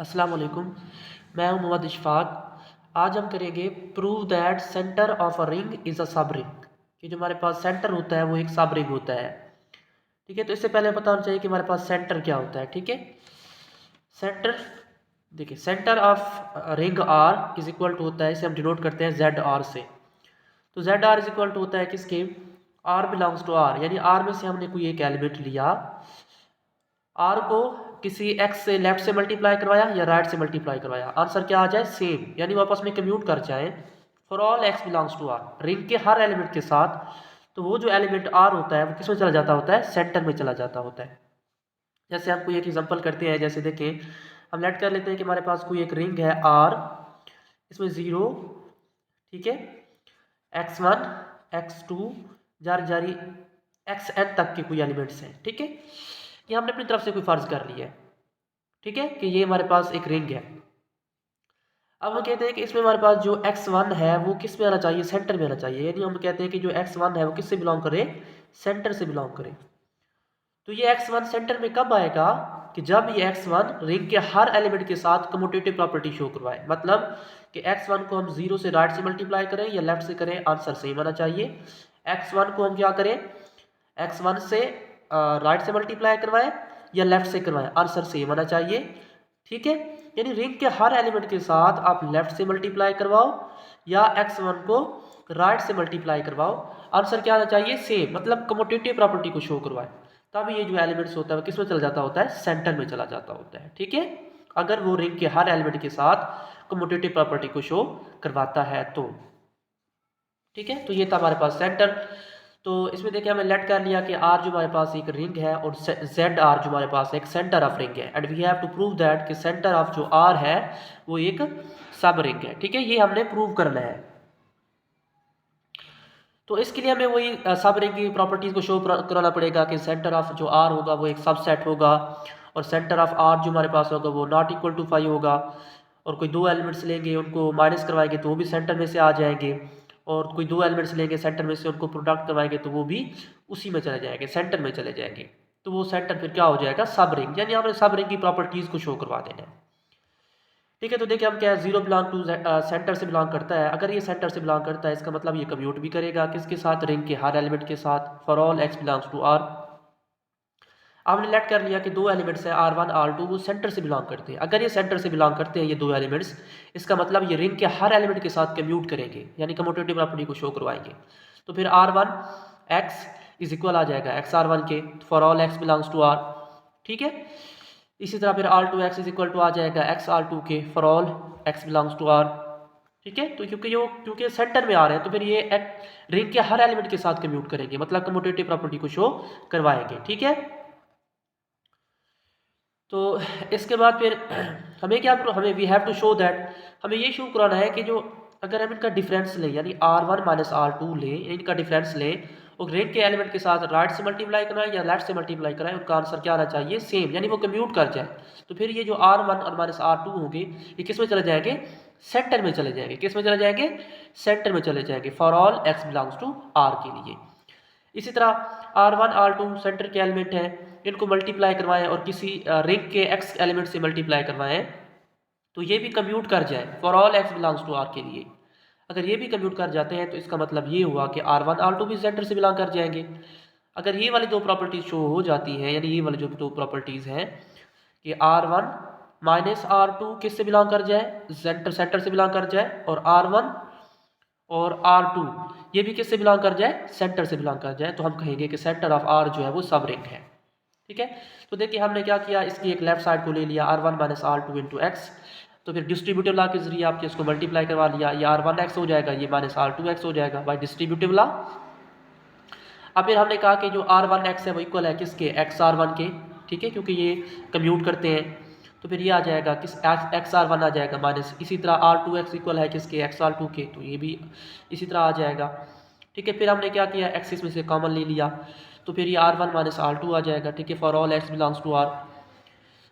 अस्सलाम वालेकुम। मैं हूं मोहम्मद इशफाक। आज हम करेंगे prove that centre of a ring is a सब रिंग। कि जो हमारे पास सेंटर होता है वो एक सब रिंग होता है। ठीक है, तो इससे पहले पता होना चाहिए कि हमारे पास सेंटर क्या होता है। ठीक है, सेंटर देखिए, center of ring R is equal to होता है, इसे हम डिनोट करते हैं जेड आर से। तो Z R is equal to होता है किसके, आर बिलोंग्स टू आर, यानी आर में से हमने कोई एक एलिमेंट लिया, आर को किसी एक्स से लेफ्ट से मल्टीप्लाई करवाया या राइट से मल्टीप्लाई करवाया, आंसर क्या आ जाए सेम, यानी वो आपस में कम्यूट कर जाए for all x belongs to R, ring के हर एलिमेंट के साथ। तो वो जो एलिमेंट आर होता है वो किस में चला जाता होता है, सेंटर में चला जाता होता है। जैसे हम कोई एक एग्जांपल करते हैं, जैसे देखें, हम लेट कर लेते हैं कि हमारे पास कोई एक रिंग है आर, इसमें 0, ठीक है, x1 x2 जारी जारी xn तक के कोई एलिमेंट्स हैं। ठीक है, ये हमने अपनी तरफ से कोई फर्ज कर लिया है। ठीक है, कि ये हमारे पास एक रिंग है। अब हम कहते हैं कि इसमें हमारे पास जो x1 है वो किस में आना चाहिए, सेंटर में आना चाहिए, यानी हम कहते हैं कि जो x1 है वो किससे बिलोंग करे, सेंटर से बिलोंग करे। तो ये x1 सेंटर में कब आएगा, कि जब ये x1 रिंग के हर एलिमेंट के साथ कम्यूटेटिव प्रॉपर्टी शो करवाए। मतलब कि x1 को हम 0 से राइट से मल्टीप्लाई करें या लेफ्ट से करें, आंसर सेम आना चाहिए। x1 को हम क्या करें, x1 से राइट से मल्टीप्लाई करवाएं या लेफ्ट से करवाएं, आंसर सेम आना चाहिए। ठीक है, यानी रिंग के हर एलिमेंट के साथ आप लेफ्ट से मल्टीप्लाई करवाओ या x1 को राइट से मल्टीप्लाई करवाओ, आंसर क्या आना चाहिए सेम, मतलब कम्यूटेटिव प्रॉपर्टी को शो करवाए। तब ये जो एलिमेंट्स होता है वो किस में चला जाता होता है, सेंटर में चला जाता होता है। ठीक है, अगर वो रिंग के हर एलिमेंट के साथ कम्यूटेटिव प्रॉपर्टी को शो करवाता है तो। ठीक है, तो ये था हमारे पास सेंटर। तो इसमें देखिए हमने लेट कर लिया कि आर जो हमारे पास एक रिंग है और जेड आर जो हमारे पास एक सेंटर ऑफ रिंग है, and we have to prove that कि सेंटर ऑफ जो आर है वो एक सब रिंग है। ठीक है, ये हमने प्रूव करना है। तो इसके लिए हमें वही सब रिंग की प्रॉपर्टीज को शो कराना पड़ेगा कि सेंटर ऑफ जो आर होगा वो एक सबसेट होगा, और सेंटर ऑफ आर जो हमारे पास होगा वो नॉट इक्वल टू 5 होगा, और कोई दो एलिमेंट्स लेंगे उनको माइनस करवाएंगे तो वो भी सेंटर में से आ जाएंगे, और कोई दो एलिमेंट्स लेंगे सेंटर में से उनको प्रोडक्ट करवाएंगे तो वो भी उसी में चले जाएंगे, सेंटर में चले जाएंगे। तो वो सेंटर फिर क्या हो जाएगा, सब रिंग, यानी हमने सब रिंग की प्रॉपर्टीज को शो करवा देना है। ठीक है, तो देखिए हम क्या है, 0 बिलोंग टू सेंटर से बिलोंग करता है। अगर ये सेंटर से बिलोंग करता है इसका मतलब ये कम्यूट भी करेगा किसके साथ, रिंग के हर एलिमेंट के साथ, for all x belongs to R. आपने लेट कर लिया कि दो एलिमेंट्स हैं R1 R2, वो सेंटर से बिलोंग करते हैं। अगर ये सेंटर से बिलोंग करते हैं ये दो एलिमेंट्स, इसका मतलब ये रिंग के हर एलिमेंट के साथ कम्यूट करेंगे, यानी कम्यूटेटिव प्रॉपर्टी को शो करवाएंगे। तो फिर R1 X इज इक्वल आ जाएगा XR1 के, for all X belongs to R। ठीक है, इसी तरह फिर R2 X is equal to आ जाएगा XR2 के, for all X belongs to R। ठीक है, तो क्योंकि सेंटर में आ रहे हैं तो फिर ये रिंग के हर एलिमेंट के साथ कम्यूट करेंगे, मतलब कम्यूटेटिव प्रॉपर्टी को शो करवाएंगे। ठीक है, तो इसके बाद फिर हमें क्या, हमें we have to show that, हमें ये शो कराना है कि जो अगर हम इनका डिफरेंस लें, यानी R1 माइनस R2 लें, इनका डिफरेंस लें और रिंग के एलिमेंट के साथ राइट से मल्टीप्लाई कराएं या लेफ्ट से मल्टीप्लाई कराएं, उनका आंसर क्या आना चाहिए सेम, यानी वो कम्यूट कर जाए। तो फिर ये जो R1 और माइनस R2 होंगे ये किस में चले जाएंगे, सेंटर में चले जाएंगे। किस में चले जाएंगे, सेंटर में चले जाएंगे, for all x belongs to R के लिए। इसी तरह R1 R2 सेंटर के एलिमेंट हैं, इनको मल्टीप्लाई करवाएं और किसी रिंग के x एलिमेंट से मल्टीप्लाई करवाएं तो ये भी कम्यूट कर जाए, for all x belongs to R के लिए। अगर ये भी कम्यूट कर जाते हैं तो इसका मतलब ये हुआ कि R1 R2 भी सेंटर से बिलोंग कर जाएंगे। अगर ये वाली दो प्रॉपर्टीज शो हो जाती हैं, यानी ये वाली जो दो प्रॉपर्टीज हैं कि R1 माइनस R2 किस से बिलोंग कर जाए, सेंटर से बिलोंग कर जाए, और R1 और R2 ये भी किससे बिलोंग कर जाए, सेंटर से बिलोंग कर जाए, तो हम कहेंगे कि सेंटर ऑफ R जो है वो सब रिंग है। ठीक है, तो देखिए हमने क्या किया, इसकी एक लेफ्ट साइड को ले लिया R1 minus R2 into x, तो फिर डिस्ट्रीब्यूटिव लॉ के जरिए आपके इसको मल्टीप्लाई करवा लिया, ये R1x हो जाएगा, ये माइनस R2x हो जाएगा बाय डिस्ट्रीब्यूटिव लॉ। अब फिर हमने कहा कि जो R1x है वो इक्वल है किसके, XR1 के। ठीक है, क्योंकि ये कम्यूट करते हैं, तो फिर ये आ जाएगा किस, XR1 आ जाएगा माइनस, इसी तरह R2x इक्वल है किसके, XR2 के, तो ये भी इसी तरह आ जाएगा। ठीक है, फिर हमने क्या किया, x इसमें से कॉमन ले लिया, तो फिर ये R1 माइनस R2 आ जाएगा। ठीक है, for all x belongs to R।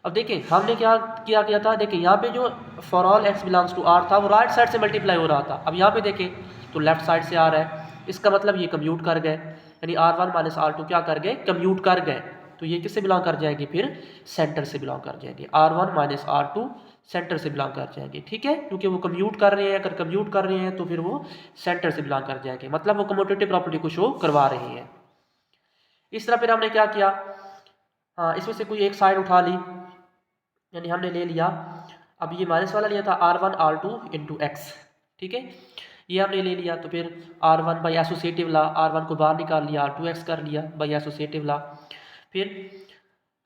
अब देखिए हमने क्या किया था, देखिए यहाँ पे जो for all x belongs to R था वो राइट साइड से मल्टीप्लाई हो रहा था, अब यहाँ पे देखें तो लेफ्ट साइड से आ रहा है, इसका मतलब ये कम्यूट कर गए, यानी R1 माइनस R2 क्या कर गए, कम्यूट कर गए। तो ये किससे बिलोंग कर जाएंगे, फिर सेंटर से बिलोंग कर जाएंगे, R1 माइनस R2 सेंटर से बिलोंग कर जाएंगे, ठीक है, क्योंकि वो कम्यूट कर रहे हैं, अगर कम्यूट कर रहे हैं तो फिर वो सेंटर से बिलोंग कर जाएंगे, मतलब वो कम्यूटेटिव प्रॉपर्टी को शो करवा रहे हैं। इस तरह फिर हमने क्या किया, हाँ इसमें से कोई एक साइड उठा ली, यानी हमने ले लिया, अब ये माइनस वाला लिया था R1 R2 इंटू एक्स, ठीक है, ये हमने ले लिया, तो फिर R1 by associative La, R1 को बाहर निकाल लिया, R2x कर लिया बाई एसोसिएटिव ला, फिर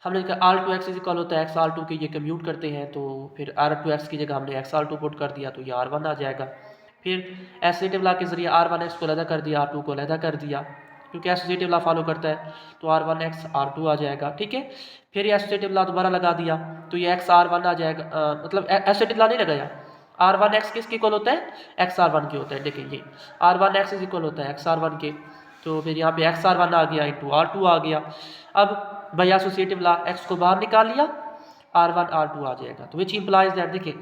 हमने कहा R2x इज इक्वल होता है एक्स R2 के, ये कम्यूट करते हैं, तो फिर R2x की जगह हमने एक्स R2 पुट कर दिया, तो ये R1 आ जाएगा। फिर एसोसिएटिव ला के जरिए R1x को अलहदा कर दिया, R2 को अलहदा कर दिया, क्योंकि एसोसिएटिव ला फॉलो करता है, तो R1x R2 आ जाएगा, ठीक है। फिर ये एसोसिएटिव ला दोबारा लगा दिया, तो ये एक्स R1 आ जाएगा, मतलब एसोसिएटिव ला नहीं लगाया, R1x किसके इक्वल होता है, एक्स R1 के होता है, देखिए ये R1x इज इक्वल होता है एक्स R1 के, तो फिर यहाँ पे एक्स R1 आ गया इंटू R2 आ गया। अब बाई एसोसिएटिव ला एक्स को बाहर निकाल लिया, R1 R2 आ जाएगा, तो विच इंप्लाइज दैट, देखिए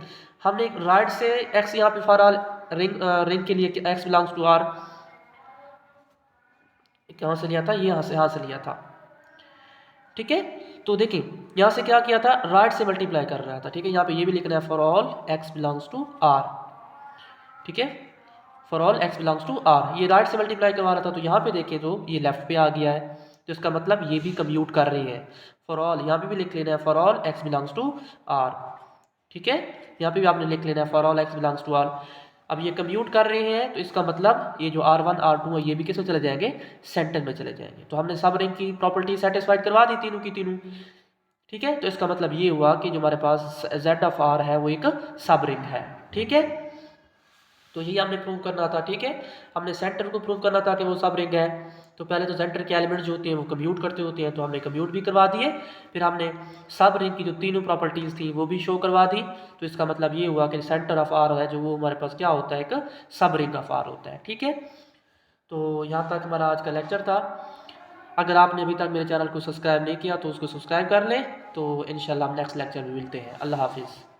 हमने राइट से एक्स यहाँ पे फॉर ऑल रिंग के लिए एक्स बिलोंग्स टू R कहाँ से लिया था, ये यहाँ से लिया था, ठीक है। तो देखिए यहाँ से क्या किया था, राइट से मल्टीप्लाई कर रहा था, ठीक है, यहाँ पे ये भी लिखना है for all x belongs to R, ठीक है, for all x belongs to R, ये राइट से मल्टीप्लाई करवा रहा था, तो यहाँ पे देखें तो ये लेफ्ट पे आ गया है, तो इसका मतलब ये भी कम्यूट कर रही है, फॉर ऑल यहाँ पे भी लिख लेना है for all x belongs to R, ठीक है, यहाँ पे भी आपने लिख लेना है for all x belongs to R। अब ये कम्यूट कर रहे हैं, तो इसका मतलब ये जो R1 R2 है ये भी किसमें चले जाएंगे, सेंटर में चले जाएंगे, तो हमने सब रिंग की प्रॉपर्टी सेटिस्फाइड करवा दी तीनों की तीनों, ठीक है। तो इसका मतलब ये हुआ कि जो हमारे पास Z ऑफ R है वो एक सब रिंग है, ठीक है, तो यही हमने प्रूव करना था, ठीक है, हमने सेंटर को प्रूव करना था कि वो सब रिंग है, तो पहले तो सेंटर के एलिमेंट जो होते हैं वो कम्यूट करते होते हैं, तो हमने कम्यूट भी करवा दिए, फिर हमने सब रिंग की जो तीनों प्रॉपर्टीज़ थी वो भी शो करवा दी, तो इसका मतलब ये हुआ कि सेंटर ऑफ R है जो वो हमारे पास क्या होता है, एक सब रिंग ऑफ R होता है, ठीक है। तो यहाँ तक हमारा आज का लेक्चर था। अगर आपने अभी तक मेरे चैनल को सब्सक्राइब नहीं किया तो उसको सब्सक्राइब कर लें, तो इंशाल्लाह हम नेक्स्ट लेक्चर में मिलते हैं। अल्लाह हाफिज़।